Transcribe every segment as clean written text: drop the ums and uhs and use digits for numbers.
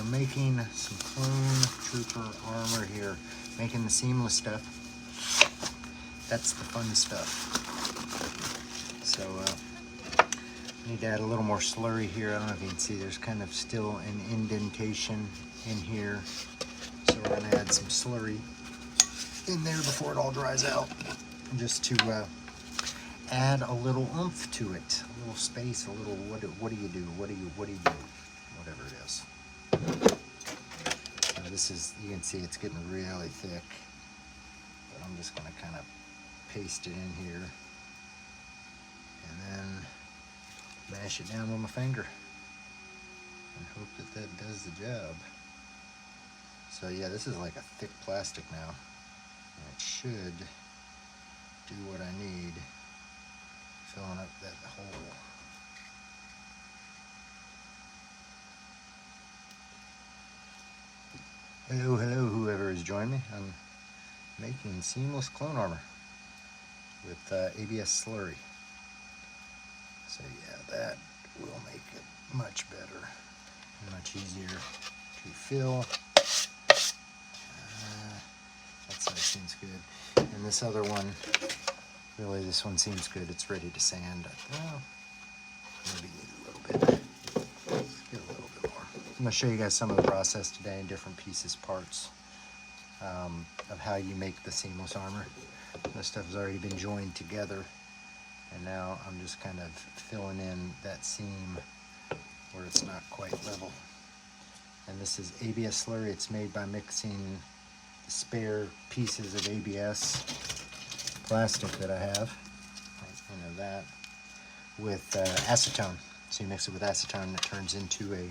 So making some clone trooper armor here, making the seamless stuff. That's the fun stuff. So need to add a little more slurry here. I don't know if you can see, there's kind of still an indentation in here. So we're gonna add some slurry in there before it all dries out, just to add a little oomph to it, a little space, a little what do you do? What do you do? Whatever it is. This is, you can see it's getting really thick, but I'm just gonna kind of paste it in here and then mash it down with my finger and hope that that does the job. So yeah, this is like a thick plastic now, and it should do what I need, filling up that hole. Hello, hello, whoever has joined me. I'm making seamless clone armor with ABS slurry. So yeah, that will make it much better and much easier to fill. That side seems good. And this other one, really this one seems good. It's ready to sand. Well, maybe need a little bit. Let's get a little bit more. I'm going to show you guys some of the process today in different pieces, parts of how you make the seamless armor. This stuff has already been joined together, and now I'm just kind of filling in that seam where it's not quite level. And this is ABS slurry. It's made by mixing the spare pieces of ABS plastic that I have, you know, that with acetone. So you mix it with acetone and it turns into a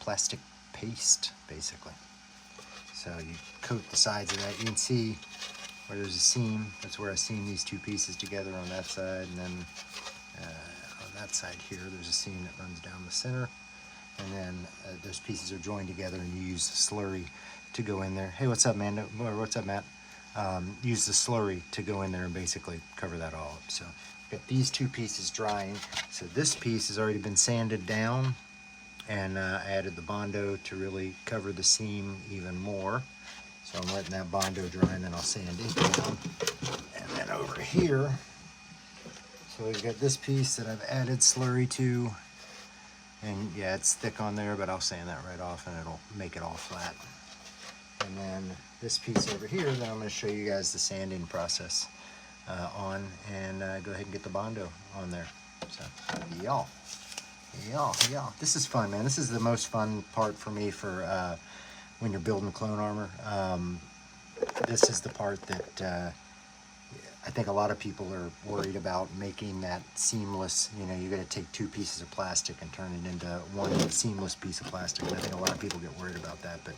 plastic paste, basically. So you coat the sides of that. You can see where there's a seam. That's where I seam these two pieces together on that side, and then on that side here, there's a seam that runs down the center. And then those pieces are joined together, and you use the slurry to go in there. Hey, what's up, man? What's up, Matt? Use the slurry to go in there and basically cover that all up. So got these two pieces drying. So this piece has already been sanded down, and I added the Bondo to really cover the seam even more. So I'm letting that Bondo dry, and then I'll sand it down. And then over here, so we've got this piece that I've added slurry to. And yeah, it's thick on there, but I'll sand that right off and it'll make it all flat. And then this piece over here that I'm going to show you guys the sanding process on, and go ahead and get the Bondo on there. So, y'all. This is fun, man. This is the most fun part for me for when you're building clone armor. This is the part that I think a lot of people are worried about, making that seamless. You know, you're going to take two pieces of plastic and turn it into one seamless piece of plastic. And I think a lot of people get worried about that, but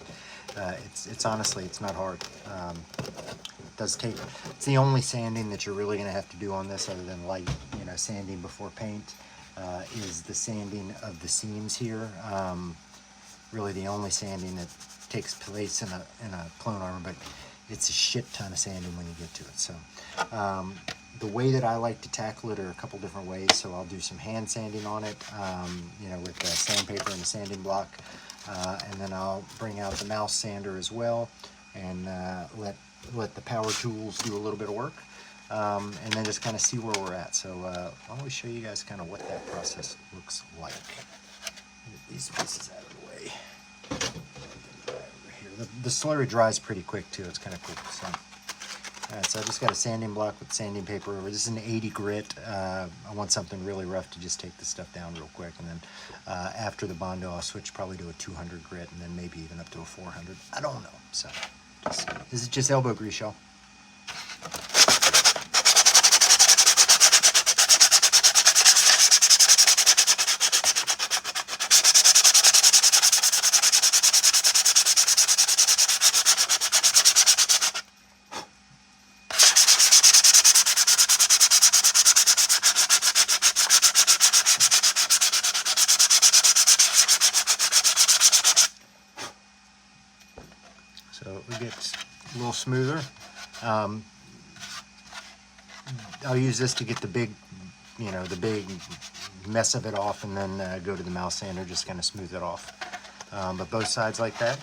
it's honestly, it's not hard. It does take, it's the only sanding that you're really going to have to do on this, other than light, you know, sanding before paint, is the sanding of the seams here. Really the only sanding that takes place in a clone armor, but it's a shit ton of sanding when you get to it. So the way that I like to tackle it are a couple different ways. So I'll do some hand sanding on it, you know, with sandpaper and a sanding block, and then I'll bring out the mouse sander as well, and let the power tools do a little bit of work, and then just kind of see where we're at. So I'll always show you guys kind of what that process looks like. Get these pieces out of the way. The slurry dries pretty quick too. It's kind of cool. So, all right, so I just got a sanding block with sanding paper over. This is an 80 grit. I want something really rough to just take this stuff down real quick. And then after the Bondo, I'll switch probably to a 200 grit, and then maybe even up to a 400. I don't know. So this is just elbow grease, y'all. So it gets a little smoother. I'll use this to get the big, you know, the big mess of it off, and then go to the mouse sander, just kind of smooth it off. but both sides like that.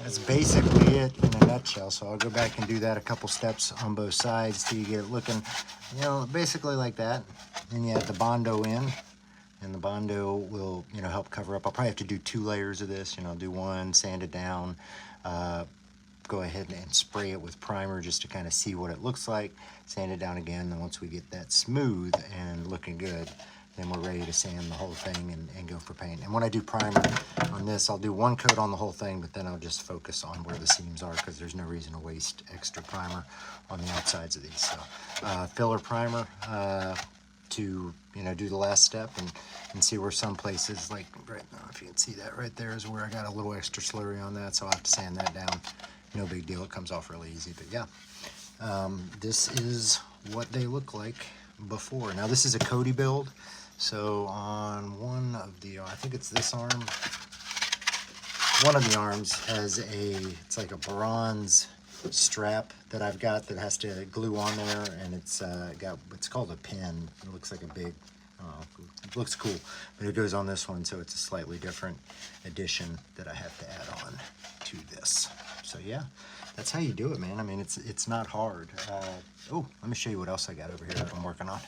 That's basically it in a nutshell. So I'll go back and do that a couple steps on both sides till you get it looking, you know, basically like that. Then you add the Bondo in, and the Bondo will, you know, help cover up. I'll probably have to do 2 layers of this. You know, do one, sand it down, go ahead and spray it with primer just to kind of see what it looks like, sand it down again, and once we get that smooth and looking good, then we're ready to sand the whole thing and go for paint. And when I do primer on this, I'll do 1 coat on the whole thing, but then I'll just focus on where the seams are because there's no reason to waste extra primer on the outsides of these. So filler primer to, you know, do the last step and see where some places, like right now, if you can see that right there is where I got a little extra slurry on that, so I'll have to sand that down. No big deal, it comes off really easy, but yeah. This is what they look like before. Now this is a Cody build. So on one of the, I think it's this arm, one of the arms has it's like a bronze strap that I've got that has to glue on there, and it's called a pin. It looks like a big, it looks cool, but it goes on this one, so it's a slightly different addition that I have to add on to this. So yeah, that's how you do it, man. I mean, it's not hard. Oh, let me show you what else I got over here that I'm working on.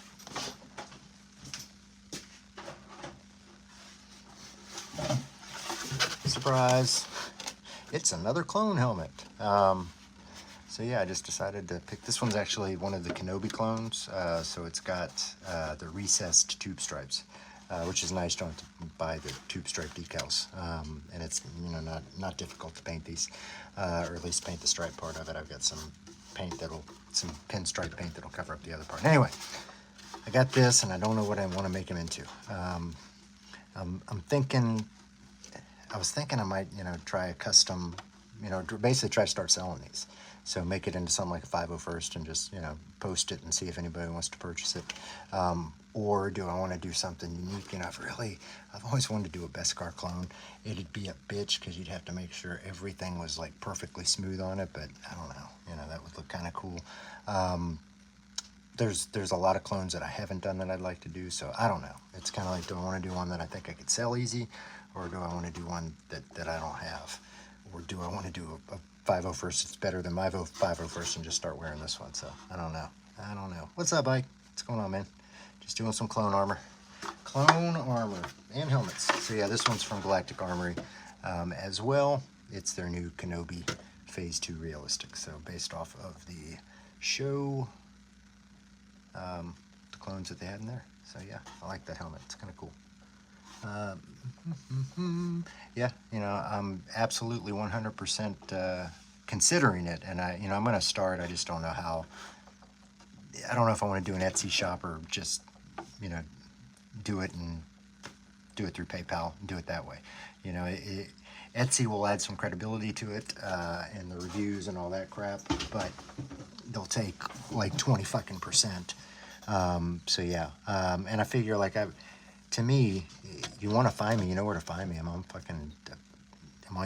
Surprise! It's another clone helmet. So yeah, I just decided to pick, this one's actually one of the Kenobi clones, so it's got the recessed tube stripes, which is nice. Don't have to buy the tube stripe decals, and it's, you know, not difficult to paint these, or at least paint the stripe part of it. I've got some paint some pinstripe paint that'll cover up the other part. Anyway, I got this, and I don't know what I want to make them into. I was thinking I might, you know, try a custom, you know, basically try to start selling these. So make it into something like a 501st and just, you know, post it and see if anybody wants to purchase it. Or do I want to do something unique? You know, I've always wanted to do a Beskar clone. It'd be a bitch because you'd have to make sure everything was like perfectly smooth on it, but I don't know, you know, that would look kind of cool. There's a lot of clones that I haven't done that I'd like to do, so I don't know. It's kind of like, do I want to do one that I think I could sell easy, or do I want to do one that I don't have? Or do I want to do a 501st that's better than my 501st and just start wearing this one? So I don't know. What's up, Ike? What's going on, man? Just doing some clone armor and helmets. So yeah, this one's from Galactic Armory as well. It's their new Kenobi Phase 2 Realistic, so based off of the show, the clones that they had in there. So yeah, I like that helmet. It's kind of cool. Yeah, you know, I'm absolutely 100% considering it, and I'm going to start. I just don't know how. I don't know if I want to do an Etsy shop or just, you know, do it through PayPal and do it that way. You know, Etsy will add some credibility to it, and the reviews and all that crap, but they'll take like 20%. So yeah, and I figure like to me, you want to find me, you know where to find me. I'm on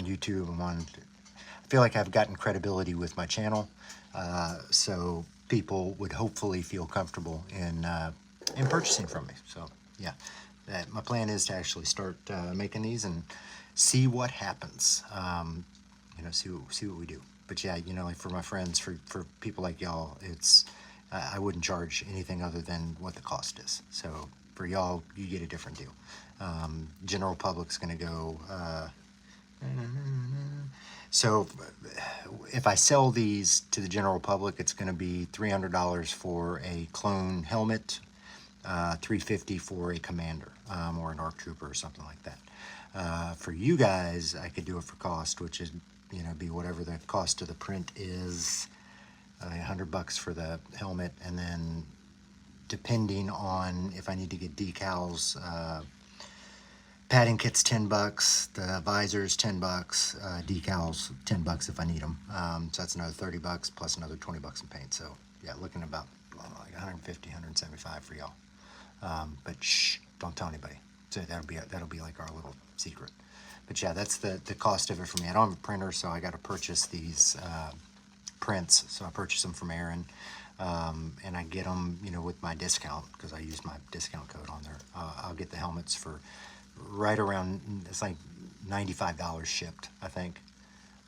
YouTube. I feel like I've gotten credibility with my channel. So people would hopefully feel comfortable in purchasing from me. So yeah, my plan is to actually start making these and see what happens. You know, see what we do. But yeah, you know, like for my friends, for people like y'all, it's I wouldn't charge anything other than what the cost is. So for y'all, you get a different deal. General public's going to go. So if I sell these to the general public, it's going to be $300 for a clone helmet, $350 for a commander or an ARC trooper or something like that. For you guys, I could do it for cost, which is, you know, be whatever the cost of the print is, $100 for the helmet, and then depending on if I need to get decals, padding kit's $10, the visors $10, decals $10 if I need them. So that's another $30 plus another $20 in paint. So yeah, looking at about like 150, 175 for y'all. But shh, don't tell anybody. So that'll be like our little secret. But yeah, that's the cost of it for me. I don't have a printer, so I got to purchase these prints. So I purchase them from Aaron, and I get them, you know, with my discount because I use my discount code on there. I'll get the helmets for right around, it's like $95 shipped, I think.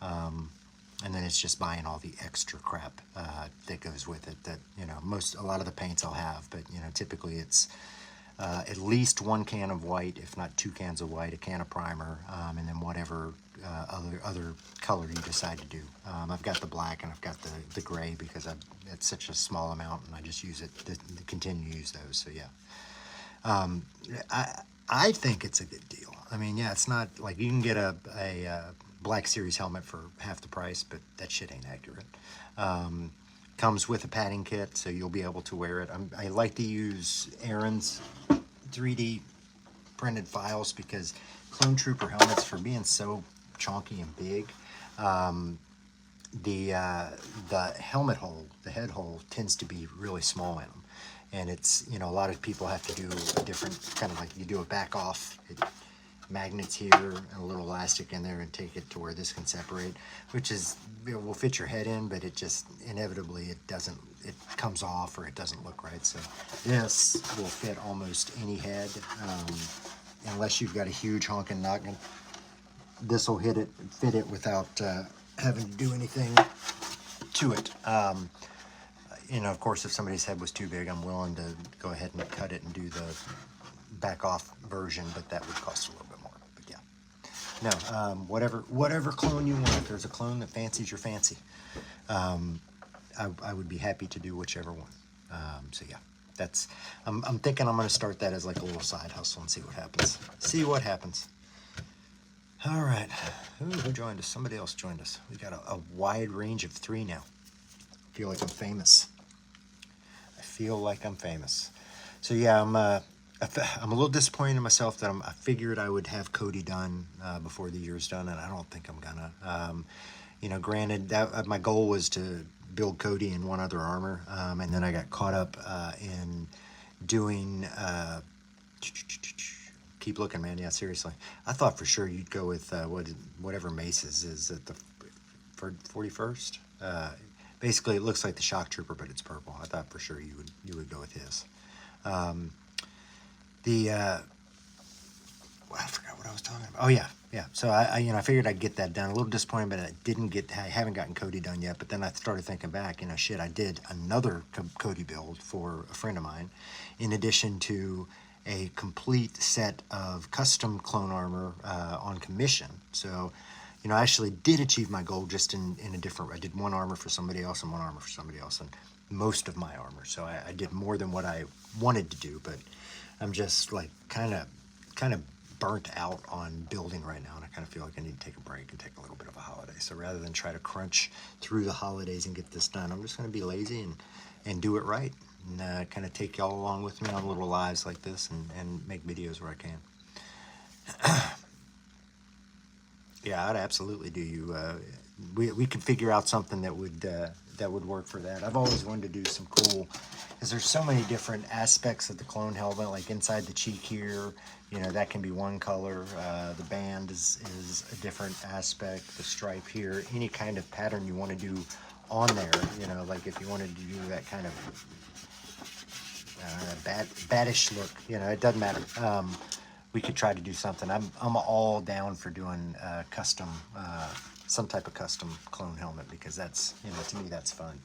And then it's just buying all the extra crap that goes with it. That, you know, a lot of the paints I'll have, but you know, typically it's at least one can of white, if not 2 cans of white, a can of primer, and then whatever other color you decide to do. I've got the black and I've got the gray because it's such a small amount, and I just use it to continue to use those. So yeah, I think it's a good deal. I mean, yeah, it's not like you can get a Black Series helmet for half the price, but that shit ain't accurate. Comes with a padding kit, so you'll be able to wear it. I like to use Aaron's 3D printed files because Clone Trooper helmets, for being so chonky and big, the helmet hole, the head hole, tends to be really small in them. And it's, you know, a lot of people have to do a different kind of, like, you do a back off, magnets here and a little elastic in there and take it to where this can separate, which is, it will fit your head in, but it just inevitably it comes off or it doesn't look right. So this will fit almost any head, unless you've got a huge honking noggin. This will fit it without having to do anything to it. You know, of course, if somebody's head was too big, I'm willing to go ahead and cut it and do the back off version, but that would cost a little bit more. But yeah, no, whatever clone you want. If there's a clone that fancies your fancy, I would be happy to do whichever one. So yeah, I'm thinking I'm going to start that as like a little side hustle and see what happens. See what happens. All right, who joined us? Somebody else joined us. We got a wide range of 3 now. I feel like I'm famous. So yeah, I'm a little disappointed in myself that I figured I would have Cody done before the year's done, and I don't think I'm gonna. You know, granted, that my goal was to build Cody in one other armor, and then I got caught up in doing. Keep looking, man. Yeah, seriously. I thought for sure you'd go with whatever Mace's is at the 41st. Basically, it looks like the Shock Trooper, but it's purple. I thought for sure you would go with his. I forgot what I was talking about. Oh yeah. So I figured I'd get that done. A little disappointed, but I haven't gotten Cody done yet. But then I started thinking back. You know, shit, I did another Cody build for a friend of mine, in addition to a complete set of custom clone armor on commission. So, you know, I actually did achieve my goal, just in a different. I did one armor for somebody else and one armor for somebody else, and most of my armor. So I did more than what I wanted to do, but I'm just like kind of burnt out on building right now, and I kind of feel like I need to take a break and take a little bit of a holiday. So rather than try to crunch through the holidays and get this done, I'm just going to be lazy and do it right, and kind of take y'all along with me on little lives like this, and make videos where I can. Yeah, I'd absolutely do you. We could figure out something that would work for that. I've always wanted to do some cool, because there's so many different aspects of the clone helmet. Like inside the cheek here, you know, that can be one color. The band is a different aspect. The stripe here, any kind of pattern you want to do on there, you know, like if you wanted to do that kind of baddish look, you know, it doesn't matter. We could try to do something. I'm all down for doing custom, some type of custom clone helmet, because that's, you know, to me that's fun.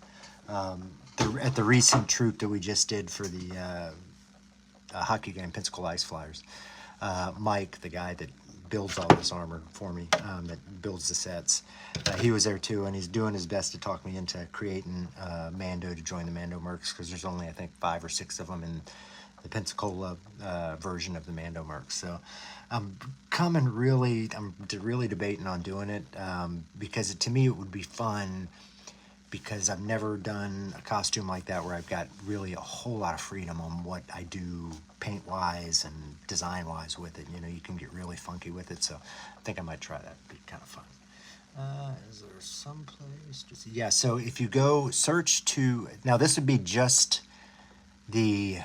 At the recent troop that we just did for the hockey game, Pensacola Ice Flyers, Mike, the guy that builds all this armor for me, that builds the sets, he was there too, and he's doing his best to talk me into creating Mando to join the Mando Mercs, because there's only, I think, 5 or 6 of them in the Pensacola version of the Mando Mercs. So I'm really debating on doing it, because to me it would be fun, because I've never done a costume like that where I've got really a whole lot of freedom on what I do paint-wise and design-wise with it. You know, you can get really funky with it, so I think I might try that. It'd be kind of fun. Is there some place to see? Yeah, so if you go search to... Now, this would be just the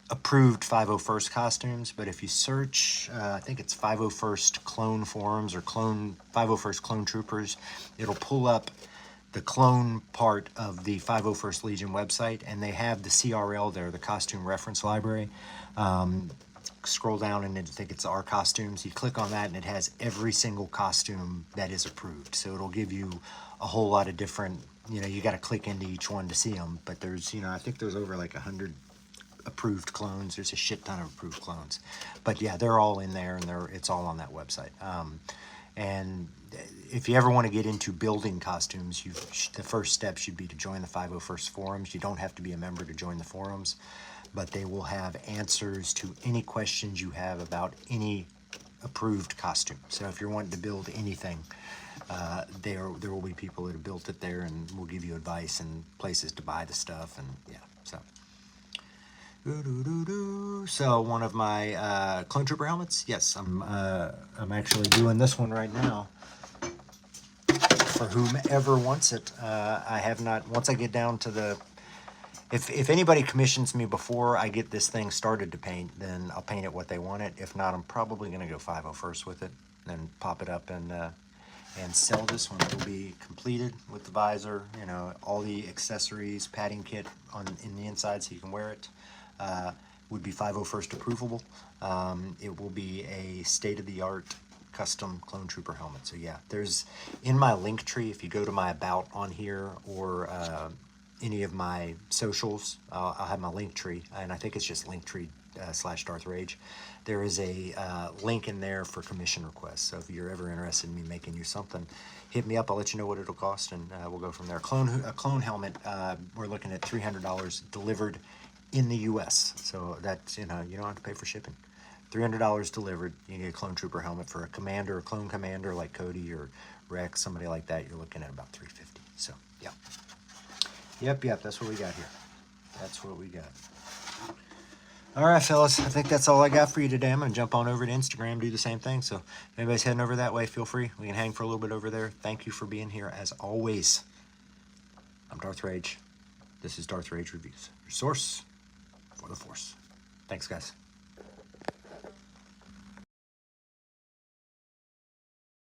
approved 501st costumes, but if you search, I think it's 501st Clone Forums or 501st Clone Troopers, it'll pull up the clone part of the 501st Legion website, and they have the CRL there, the Costume Reference Library. Scroll down and I think it's our costumes. You click on that and it has every single costume that is approved. So it'll give you a whole lot of different, you know, you got to click into each one to see them. But there's, you know, I think there's over like 100 approved clones. There's a shit ton of approved clones. But yeah, they're all in there, and it's all on that website. And if you ever want to get into building costumes, the first step should be to join the 501st forums. You don't have to be a member to join the forums, but they will have answers to any questions you have about any approved costume. So if you're wanting to build anything, there will be people that have built it there and will give you advice and places to buy the stuff, and yeah, so. So one of my Clone Trooper helmets, yes, I'm actually doing this one right now for whomever wants it. I have not, once I get down to the, if anybody commissions me before I get this thing started to paint, then I'll paint it what they want it. If not, I'm probably going to go 501st with it and pop it up and sell this one. It'll be completed with the visor, you know, all the accessories, padding kit in the inside so you can wear it. Would be 501st approvable. It will be a state-of-the-art custom Clone Trooper helmet. So yeah, there's in my link tree, if you go to my about on here or any of my socials, I'll have my link tree, and I think it's just linktree /Darth Rage. There is a link in there for commission requests. So if you're ever interested in me making you something, hit me up. I'll let you know what it'll cost, and we'll go from there. A clone helmet, we're looking at $300 delivered in the U.S. So that's, you know, you don't have to pay for shipping. $300 delivered. You get a Clone Trooper helmet for a commander, a clone commander like Cody or Rex, somebody like that. You're looking at about $350. So yeah. Yep. That's what we got here. That's what we got. All right, fellas. I think that's all I got for you today. I'm gonna jump on over to Instagram, do the same thing. So if anybody's heading over that way, feel free. We can hang for a little bit over there. Thank you for being here as always. I'm Darth Rage. This is Darth Rage Reviews, your source for the Force. Thanks, guys.